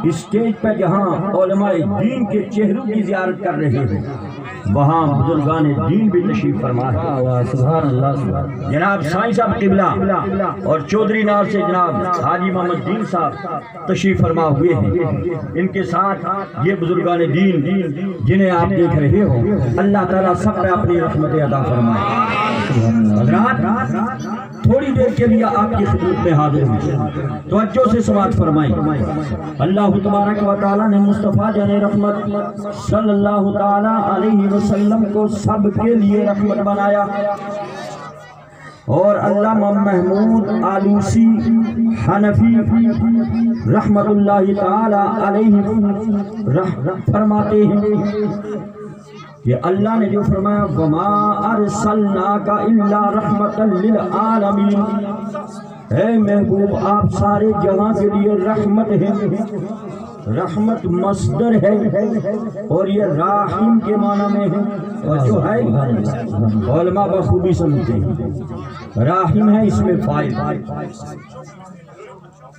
Stage پہ جہاں علماء دین کے چہروں کی زیارت کر رہے ہیں وہاں بزرگان دین بھی تشریف فرما ہے۔ سبحان اللہ۔ جناب سائیں صاحب قبلہ اور چودھری نار سے جناب حاجی محمد دین صاحب تشریف فرما ہوئے ہیں، ان کے ساتھ یہ بزرگان دین جنہیں آپ دیکھ رہے ہو، اللہ تعالیٰ سب پہ اپنی رحمت عطا فرمائے۔ حضرات تھوڑی دیر کے لیے آپ کی خدمت میں حاضر ہوئے، توجہ سے سماعت فرمائیں۔ اللہ تبارک و تعالیٰ نے مصطفیٰ جان رحمت صلی اللہ تعالیٰ علیہ وسلم کو سب کے لیے رحمت بنایا، اور علامہ محمود آلوسی حنفی رحمت اللہ تعالی علیہ فرماتے ہیں کہ اللہ نے جو فرمایا وما ارسلناک الا رحمتا للعالمین، اے محبوب آپ سارے جہاں کے لیے رحمت ہیں۔ رحمت مصدر ہے اور یہ راحم کے معنی میں ہے، جو ہے علماء بخوبی سمجھتے ہیں۔ راحم ہے اس میں فائل،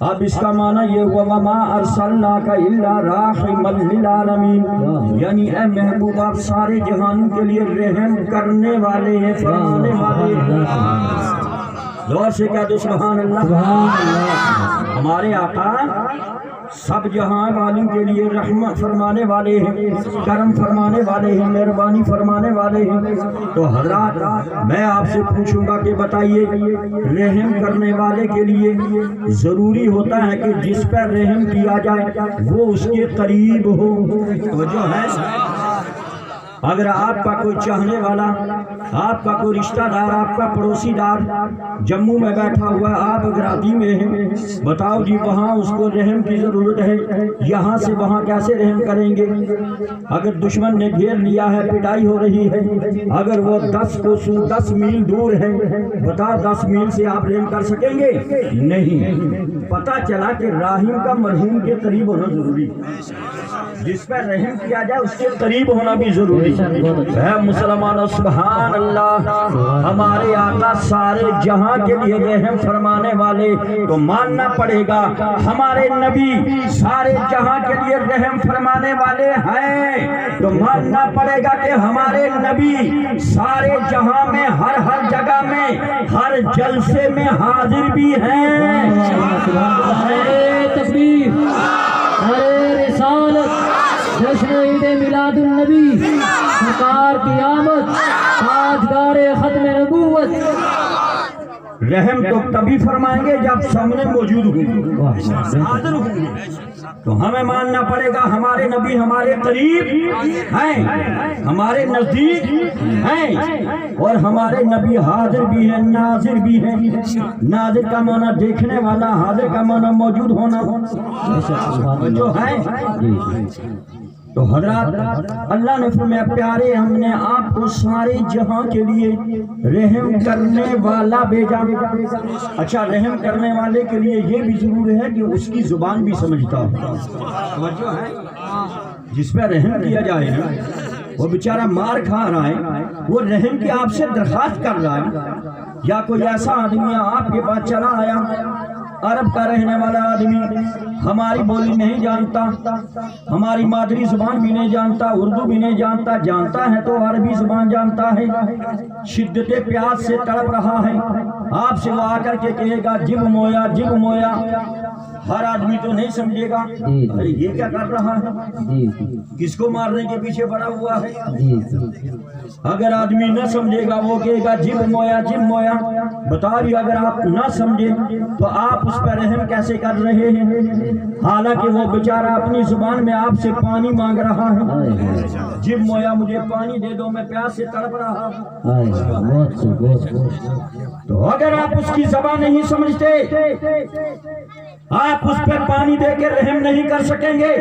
اب اس کا معنی یہ ہوا وما ارسلناک الا رحمتا للعالمین، یعنی اے محبوب آپ سارے جہانوں کے لیے رحم کرنے والے ہیں، فرمانے والے ہیں۔ زور سے کہہ دو سبحان اللہ۔ ہمارے آقا سب جہاں والوں کے لیے رحمت فرمانے والے ہیں، کرم فرمانے والے ہیں، مہربانی فرمانے والے ہیں۔ تو حضرات میں آپ سے پوچھوں گا کہ بتائیے رحم کرنے والے کے لیے ضروری ہوتا ہے کہ جس پر رحم کیا جائے وہ اس کے قریب ہو، تو جو ہے اگر آپ کا کوئی چاہنے والا، آپ کا کوئی رشتہ دار، آپ کا پڑوسی دار جموں میں بیٹھا ہوا ہے، آپ اگراتی میں ہیں، بتاؤ جی وہاں اس کو رحم کی ضرورت ہے، یہاں سے وہاں کیسے رحم کریں گے؟ اگر دشمن نے گھیر لیا ہے، پٹائی ہو رہی ہے، اگر وہ 10 میل دور ہے، بتا 10 میل سے آپ رحم کر سکیں گے؟ نہیں۔ پتہ چلا کہ راحم کا مرحوم کے قریب ہونا ضروری ہے، جس پر رحم کیا جائے اس کے قریب ہونا بھی ضروری ہے۔ اے مسلمانوں سبحان اللہ، ہمارے آقا سارے جہاں کے لیے رحم فرمانے والے، تو ماننا پڑے گا ہمارے نبی سارے جہاں کے لیے رحم فرمانے والے ہیں، تو ماننا پڑے گا کہ ہمارے نبی سارے جہاں میں ہر جگہ میں ہر جلسے میں حاضر بھی ہیں۔ تکبیر، رسالت، جشن عید میلاد النبی، سرکار کی آمد، تاجدار ختم نبوت۔ رحم تو تبھی فرمائیں گے جب سامنے موجود ہوں گے، حاضر ہوں گے، تو ہمیں ماننا پڑے گا ہمارے نبی ہمارے قریب ہیں، ہمارے نزدیک ہیں، اور ہمارے نبی حاضر بھی ہیں، ناظر بھی ہیں۔ ناظر کا معنی دیکھنے والا، حاضر کا معنی موجود ہونا، جو ہے۔ تو حضرات اللہ نے فرمایا پیارے ہم نے آپ کو سارے جہاں کے لیے رحم کرنے والا بھیجا۔ اچھا رحم کرنے والے کے لیے یہ بھی ضرور ہے کہ اس کی زبان بھی سمجھتا ہو، توجہ ہے، جس پہ رحم کیا جائے نا وہ بیچارہ مار کھا رہا ہے، وہ رحم کی آپ سے درخواست کر رہا ہے، یا کوئی ایسا آدمی آپ کے پاس چلا آیا عرب کا رہنے والا آدمی، ہماری بولی نہیں جانتا، ہماری مادری زبان بھی نہیں جانتا، اردو بھی نہیں جانتا، جانتا ہے تو عربی زبان جانتا ہے، شدت پیاس سے تڑپ رہا ہے، آپ سے وہ آ کر کے کہے گا جب مویا جب مویا۔ ہر آدمی تو نہیں سمجھے گا ارے یہ کیا کر رہا ہے، کس کو مارنے کے پیچھے پڑا ہوا ہے۔ اگر آدمی نہ سمجھے گا وہ کہے گا جب مویا جب مویا۔ بتائیے اگر آپ نہ سمجھیں تو آپ اس پر رحم کیسے کر رہے ہیں، حالانکہ وہ بیچارہ اپنی زبان میں آپ سے پانی مانگ رہا ہے، جب مویا مجھے پانی دے دو میں پیاس سے تڑپ رہا ہوں۔ تو اگر آپ اس کی زبان نہیں سمجھتے آپ اس پہ پانی دے کے رحم نہیں کر سکیں گے۔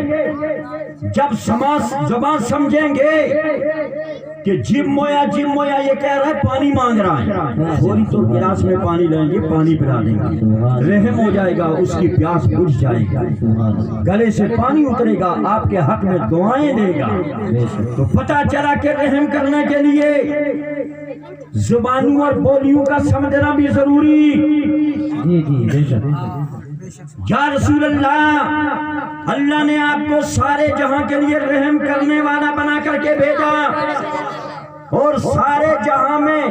جب زبان سمجھیں گے کہ جب مویا یہ کہہ رہا ہے پانی مانگ رہا ہے، تھوڑی تو گلاس میں پانی لیں گے، پانی پلا دیں گے، رحم ہو جائے گا، اس کی پیاس بجھ جائے گا، گلے سے پانی اترے گا، آپ کے حق میں دعائیں دے گا۔ تو پتہ چلا کہ رحم کرنے کے لیے زبانوں اور بولیوں کا سمجھنا بھی ضروری۔ یا رسول اللہ، اللہ نے سارے جہاں کے لیے رحم کرنے والا بنا کر کے بھیجا، اور سارے جہاں میں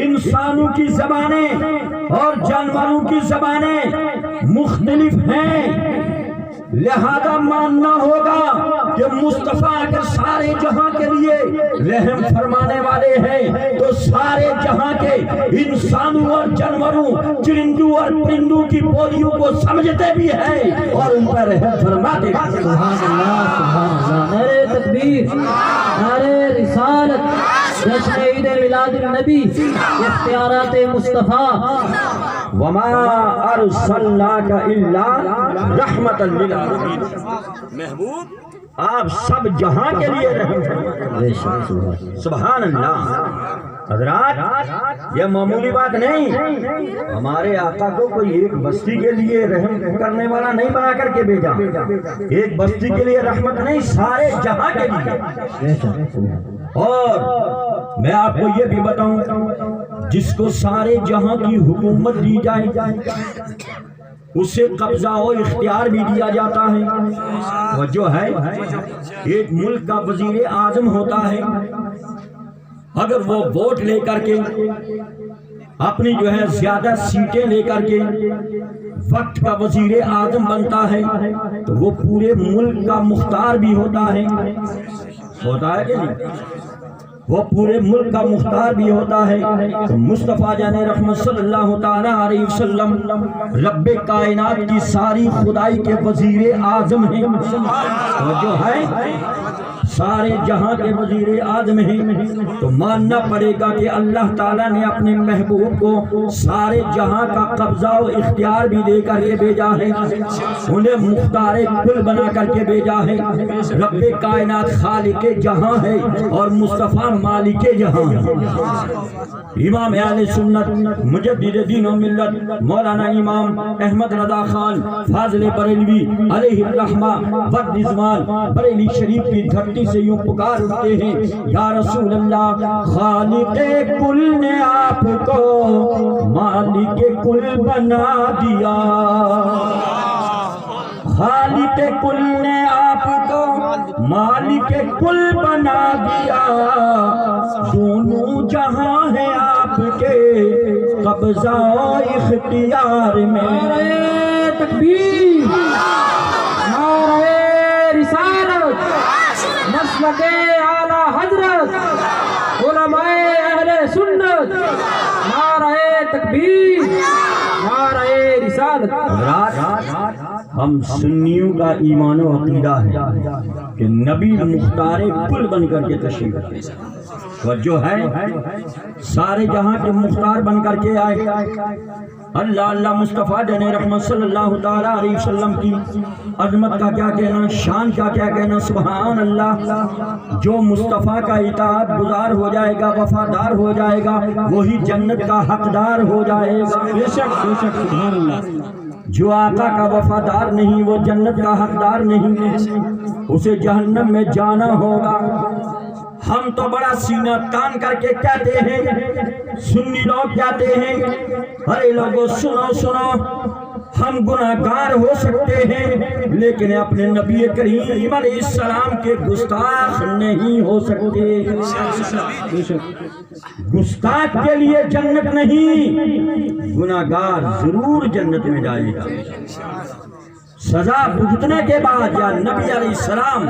انسانوں کی زبانیں اور جانوروں کی زبانیں مختلف ہیں، لہذا ماننا ہوگا کہ مصطفیٰ اگر سارے جہاں کے لیے رحم فرمانے والے ہیں تو سارے جہاں کے انسانوں اور جانوروں، چرندوں اور پرندوں کی بولیوں کو سمجھتے بھی ہیں اور ان پر رحم فرماتے ہیں۔ سبحان اللہ، سبحان اللہ، نعرہ تکبیر، نعرہ رسالت، جشن عید میلاد النبی، اختیارات مصطفیٰ۔ وما ارسلناک الا رحمت للعالمین، محبوب آپ سب جہاں کے لیے رحم فرمائے۔ سبحان اللہ۔ حضرات یہ معمولی بات نہیں، ہمارے آقا کو کوئی ایک بستی کے لیے رحم کرنے والا نہیں بنا کر کے بھیجا، ایک بستی کے لیے رحمت نہیں، سارے جہاں کے لیے۔ اور میں آپ کو یہ بھی بتاؤں، جس کو سارے جہاں کی حکومت دی جائے اسے قبضہ و اختیار بھی دیا جاتا ہے۔ وہ جو ہے ایک ملک کا وزیر اعظم ہوتا ہے، اگر وہ ووٹ لے کر کے اپنی جو ہے زیادہ سیٹیں لے کر کے وقت کا وزیر اعظم بنتا ہے تو وہ پورے ملک کا مختار بھی ہوتا ہے کہ نہیں؟ وہ پورے ملک کا مختار بھی ہوتا ہے۔ تو مصطفیٰ جان رحمت صلی اللہ تعالی علیہ وسلم رب کائنات کی ساری خدائی کے وزیر اعظم ہیں، اور جو ہے سارے جہاں کے وزیر اعظم ہیں، تو ماننا پڑے گا کہ اللہ تعالیٰ نے اپنے محبوب کو سارے جہاں کا قبضہ و اختیار بھی دے کر کے بھیجا ہے، انہیں مختار کل بنا کر کے بھیجا ہے۔ رب کائنات خالق جہاں ہے اور مصطفیٰ مالک جہاں ہے۔ امام اہل سنت مجدد دین و ملت مولانا امام احمد رضا خان فاضل بریلوی علیہ الرحمہ والرضوان بریلی شریف کی دھرتی سے یوں پکار اٹھتے ہیں، یا رسول اللہ، خالق کل نے آپ کو مالک کل بنا دیا، خالق کل نے آپ کو مالک کل بنا دیا، دونوں جہاں ہیں آپ کے قبضہ و اختیار میں۔ نعرہ تکبیر، نعرہ رسالت، مسلک اعلی حضرت، علماء اہل سنت، نعرہ تکبیر، نعرہ رسالت۔ حضرات ہم سنیوں کا ایمان و عقیدہ ہے کہ نبی مختار کل بن کر کے تشریف لائے، اور جو ہے سارے جہاں کے مختار بن کر کے آئے۔ اللہ اللہ مصطفیٰ جان رحمت صلی اللہ تعالی علیہ وسلم کی عظمت کا کیا کہنا، شان کا کیا کہنا، سبحان اللہ۔ جو مصطفیٰ کا اطاعت گزار ہو جائے گا، وفادار ہو جائے گا، وہی جنت کا حقدار ہو جائے گا۔ بے شک بے شک، سبحان اللہ۔ جو آقا کا وفادار نہیں وہ جنت کا حقدار نہیں، اسے جہنم میں جانا ہوگا۔ ہم تو بڑا سینہ تان کر کے کہتے ہیں، سنی لوگ کہتے ہیں، ارے لوگوں سنو سنو، ہم گناہگار ہو سکتے ہیں لیکن اپنے نبی کریم علیہ السلام کے گستاخ نہیں ہو سکتے۔ گستاخ کے لیے جنت نہیں، گناہگار ضرور جنت میں جائے گا۔ سزا بھگتنے کے بعد یا نبی علیہ السلام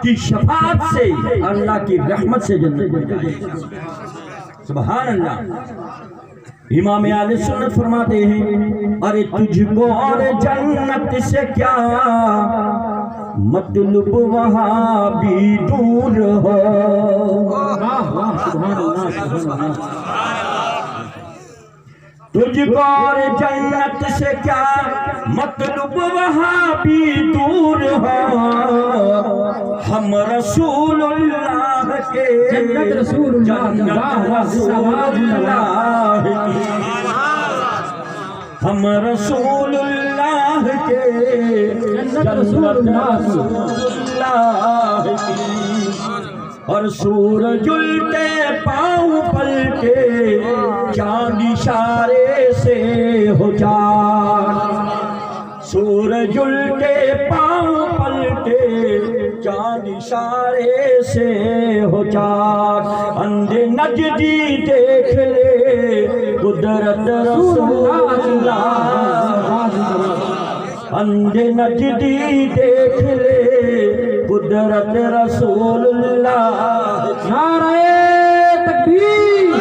کی شفاعت سے، اللہ کی رحمت سے جنت میں جائے گا۔ سبحان اللہ۔ امام اہل سنت فرماتے ہیں، ارے تجھ کو اور جنت سے کیا مطلب وہاں بھی دور ہو۔ سبحان اللہ، سبحان اللہ۔ تجھ کو اور جنت سے کیا مطلب وہاں بھی دور ہو، ہم رسول اللہ کے جنت رسول اللہ کی، جنت رسول اللہ کی، ہم رسول اللہ کے جنت رسول اللہ کی، اور سورج الٹے پاؤں پلٹے چاند اشارے سے ہو جا، سورج الٹے پاؤں پلٹے اشارے سے ہو چاک اندھے نجدی دیکھ لے قدرت رسول اللہ اندھے نجدی دیکھ لے قدرت رسول اللہ نعرہ تکبیر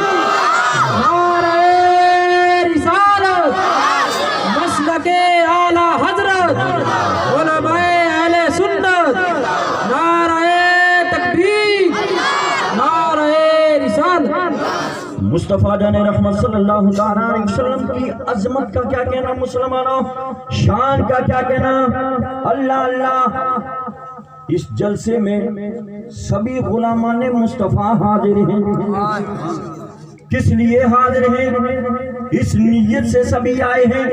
نعرہ رسالت مسلک اعلی حضرت علماء اہل سنت نعرہ تکبیر نعرہ رسالت مصطفیٰ جان رحمت صلی اللہ علیہ وسلم کی عظمت کا کیا کہنا مسلمانوں، شان کا کیا کہنا۔ اللہ اللہ، اس جلسے میں سبھی غلامان مصطفیٰ حاضر ہیں۔ کس لیے حاضر ہیں؟ اس نیت سے سبھی آئے ہیں۔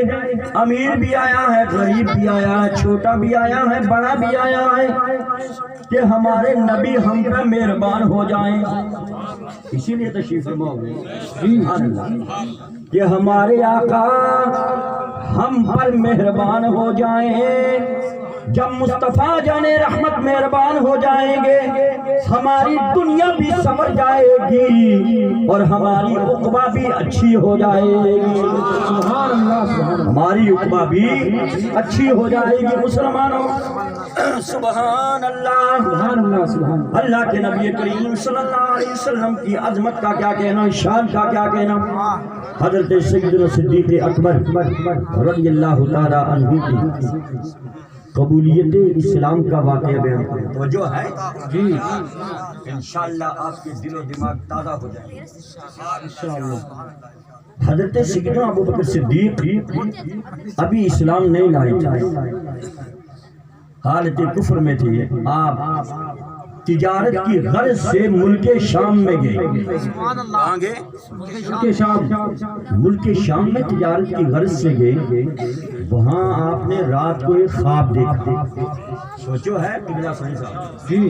امیر بھی آیا ہے، غریب بھی آیا ہے، چھوٹا بھی آیا ہے، بڑا بھی آیا ہے، کہ ہمارے نبی ہم پہ مہربان ہو جائیں۔ اسی لیے تشریف فرما ہوئے کہ ہمارے آقا ہم پر مہربان ہو جائیں۔ جب مصطفیٰ جان رحمت مہربان ہو جائیں گے ہماری دنیا بھی سنور جائے گی اور ہماری عقبہ بھی اچھی ہو جائے گی۔ ہماری عقبہ بھی اچھی ہو جائے گی۔ مسلمانوں سبحان اللہ، اللہ کے نبی کریم صلی اللہ علیہ وسلم کی عظمت کا کیا کہنا، شان کا کیا کہنا۔ حضرت سیدنا صدیق اکبر رضی اللہ تعالی عنہ کی قبولیت اسلام کا واقعہ بیان کریں۔ توجہ ہے جی، انشاءاللہ آپ کے دل و دماغ تازہ ہو جائے انشاءاللہ۔ حضرت سیدنا ابو بکر صدیق ابھی اسلام نہیں لائے تھے، حالت کفر میں تھے۔ آپ تجارت کی غرض سے ملک شام میں گئے۔ کہاں گئے؟ ملک شام میں تجارت کی غرض سے گئے۔ وہاں آپ نے رات کو ایک خواب دیکھا۔ سوچو ہے قبلہ صحیح صاحب جی،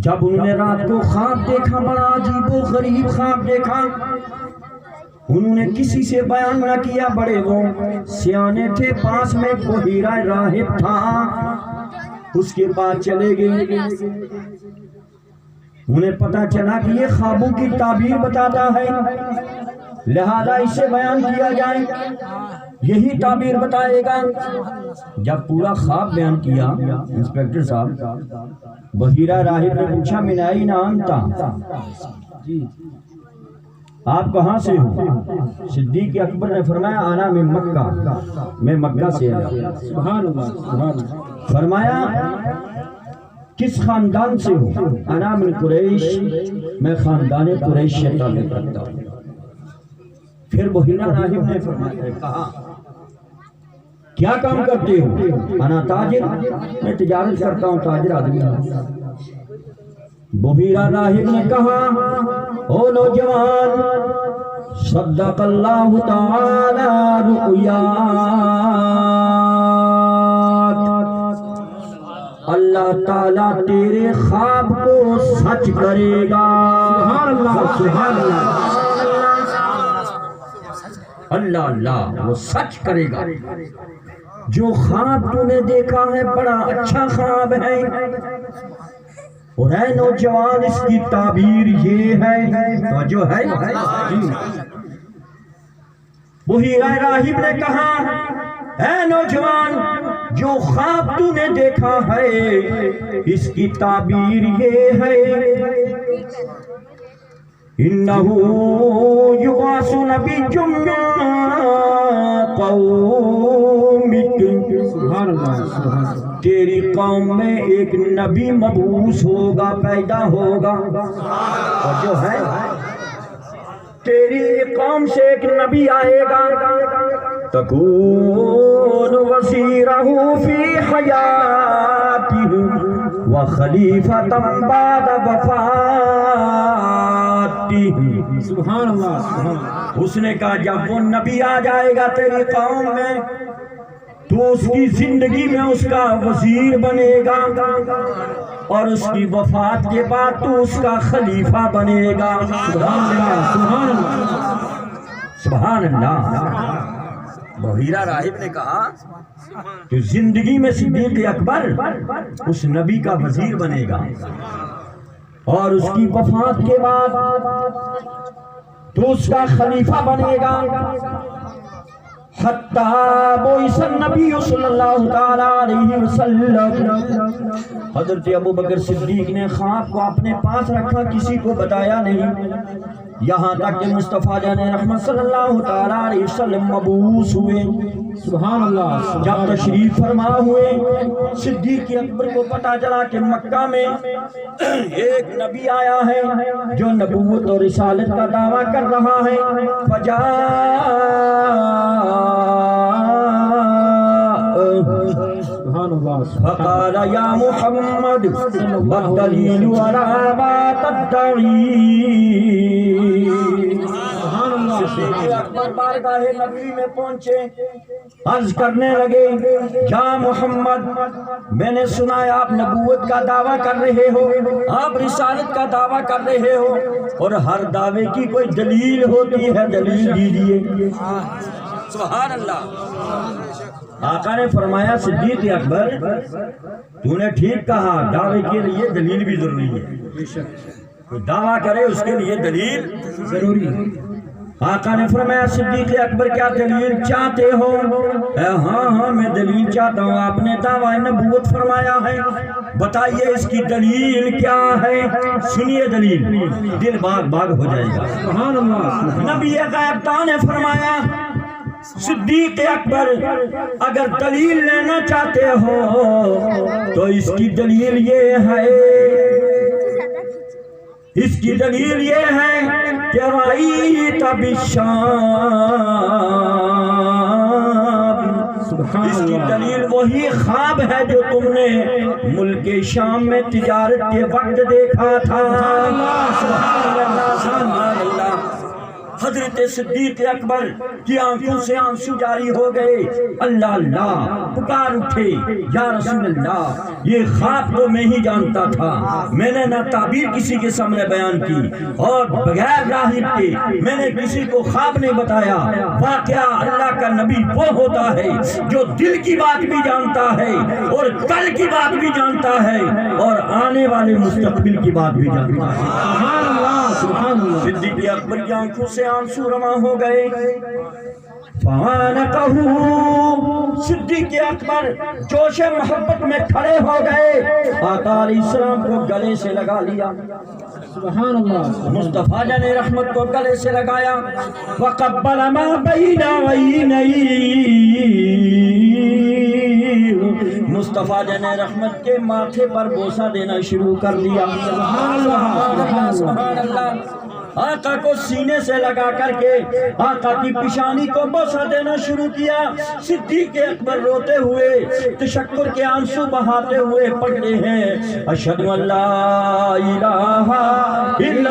جب انہوں نے رات کو خواب دیکھا، بڑا عجیب و غریب خواب دیکھا، انہوں نے کسی سے بیان نہ کیا۔ بڑے وہ سیانے تھے، پاس میں بحیرہ راہب تھا، اس کے پاس چلے گئے۔ انہیں پتا چلا کہ یہ خوابوں کی تعبیر بتاتا ہے، لہذا اسے بیان کیا جائے، یہی تعبیر بتائے گا۔ جب پورا خواب بیان کیا انسپیکٹر صاحب، بحیرہ راہب نے پوچھا من این انت، آپ کہاں سے ہو؟ صدیق اکبر نے فرمایا انا من مکہ، میں مکہ سے آیا۔ سبحان اللہ، سبحان اللہ۔ فرمایا کس خاندان سے ہو؟ انا من قریش، میں خاندان قریش سے تعلق رکھتا ہوں۔ پھر بحیرہ راہب نے فرمایا، کہا کیا کام کرتے ہو؟ انا تاجر، میں تجارت کرتا ہوں، تاجر آدمی ہوں۔ بحیرہ راہب نے کہا او نوجوان، صدق اللہ تعالی رؤیاک، اللہ تعالیٰ تیرے خواب کو سچ کرے گا۔ سبحان اللہ، سبحان اللہ، اللہ اللہ، وہ سچ کرے گا۔ جو خواب تو نے دیکھا ہے بڑا اچھا خواب ہے، اور اے نوجوان اس کی تعبیر یہ ہے، جو ہے بحیرہ راہب نے کہا اے نوجوان، جو خواب تو نے دیکھا ہے اس کی تعبیر یہ ہے، انہو یبعث نبی قومک، تیری قوم میں ایک نبی مبعوث ہوگا، پیدا ہوگا، اور جو ہے تیری قوم سے ایک نبی آئے گا، تکون وزیرہ فی حیاتہ وخلیفۃ بعد وفاتہ۔ سبحان اللہ۔ اس نے کہا جب وہ نبی آ جائے گا تیری قوم میں تو اس کی زندگی میں اس کا وزیر بنے گا، اور اس کی وفات کے بعد تو اس کا خلیفہ بنے گا۔ سبحان اللہ، سبحان اللہ، سبحان اللہ۔ بحیرہ راہب نے کہا تو زندگی میں صدیق اکبر اس نبی کا وزیر بنے گا اور اس کی وفات کے بعد تو اس کا خلیفہ بنے گا حتیٰ بعث النبی صلی اللہ تعالی علیہ وسلم. حضرت ابوبکر صدیق نے خواب کو اپنے پاس رکھا، کسی کو بتایا نہیں، یہاں تک کہ مصطفیٰ جان رحمت صلی اللہ تعالی علیہ وسلم مبعوث ہوئے. سبحان اللہ. جب تشریف فرما ہوئے صدیق اکبر کو پتا چلا کہ مکہ میں ایک نبی آیا ہے جو نبوت اور رسالت کا دعویٰ کر رہا ہے. فقال یا محمد والدلیل علی ما تدعی. صدیق اکبر بارگاہ نبی میں پہنچے، عرض کرنے لگے یا محمد، میں نے سنا ہے آپ نبوت کا دعویٰ کر رہے ہو، آپ رسالت کا دعویٰ کر رہے ہو، اور ہر دعوے کی کوئی دلیل ہوتی ہے، دلیل دیجیے. سبحان اللہ. آقا نے فرمایا صدیق اکبر تو نے ٹھیک کہا، دعوے کے لیے دلیل بھی ضروری ہے، کوئی دعویٰ کرے اس کے لیے دلیل ضروری ہے. آقا نے فرمایا صدیق اکبر کیا دلیل چاہتے ہو؟ ہاں ہاں میں دلیل چاہتا ہوں. آپ نے دعویٰ نبوت فرمایا ہے، بتائیے اس کی دلیل کیا ہے. سنیے دلیل، دل باغ باغ ہو جائے گا. سبحان اللہ. نبی غیب نے فرمایا صدیق اکبر اگر دلیل لینا چاہتے ہو تو اس کی دلیل یہ ہے، اس کی دلیل یہ ہے کہ رأیت بالشام. اس کی دلیل وہی خواب ہے جو تم نے ملک شام میں تجارت کے وقت دیکھا تھا. سبحان اللہ سبحان اللہ. حضرت صدیق اکبر کی آنکھوں سے آنسو جاری ہو گئے. اللہ اللہ پکار اٹھے، یا رسول اللہ یہ خواب تو میں ہی جانتا تھا، میں نے نہ تعبیر کسی کے سامنے بیان کی اور بغیر راہب کے میں نے کسی کو خواب نہیں بتایا. واقعہ اللہ کا نبی وہ ہوتا ہے جو دل کی بات بھی جانتا ہے اور کل کی بات بھی جانتا ہے اور آنے والے مستقبل کی بات بھی جانتا ہے. سبحان اللہ سبحان اللہ. صدیق اکبر کی آنکھوں سے آنسو رواں ہو گئے. صدیق اکبر جوش محبت میں کھڑے ہو گئے، آقا علیہ السلام کو گلے سے لگا لیا. سبحان اللہ. مصطفیٰ جان رحمت کو گلے سے لگایا. وقبل ما بین عینیہ، مصطفیٰ جان رحمت کے ماتھے پر بوسہ دینا شروع کر دیا. سبحان اللہ سبحان اللہ. آقا کو سینے سے لگا کر کے آقا کی پیشانی کو بوسہ دینا شروع کیا. صدیق اکبر روتے ہوئے تشکر کے آنسو بہاتے ہوئے پڑھ رہے ہیں اشہد ان لا الہ الا